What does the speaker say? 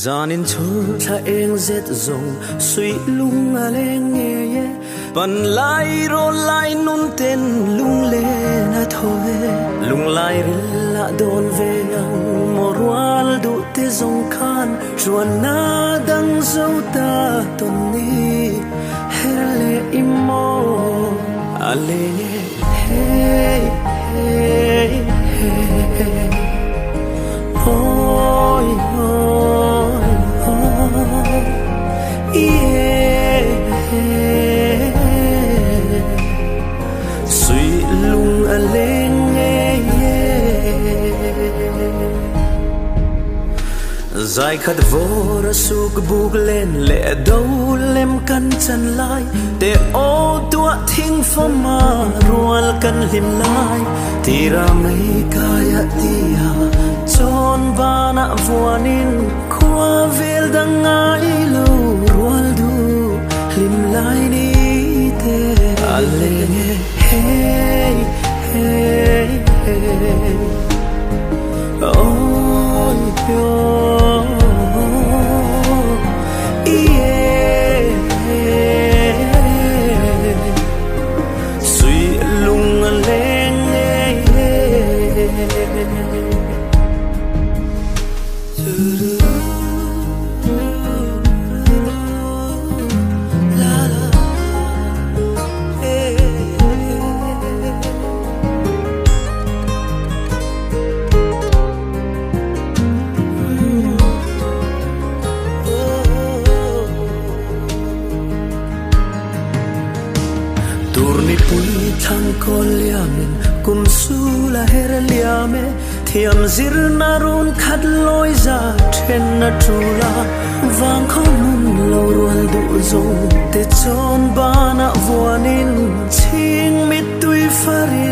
Zanin chur tha eng zet zong sui lung a leng ye pan lai ro lai nun ten lung le na thove lung lai la don ve ang morwal du te zong khan chuan na dang zo ta ton ni her le imo a le hey hey hey oi suy lung a leng zai khat vor suk buk len le do lem kan chan lai te o tua thing fama rual kan lim lai tira mai kaya tia chon bana vuanin khwa vel dangai lo rual du lim lai ni te aleng hey hey hey oh yo turni pui thang kol yamin kun su la her liame thiam zir narun khat loi za then na trula wang khom lo rual du zo te chon bana vuanin ching mit tui fari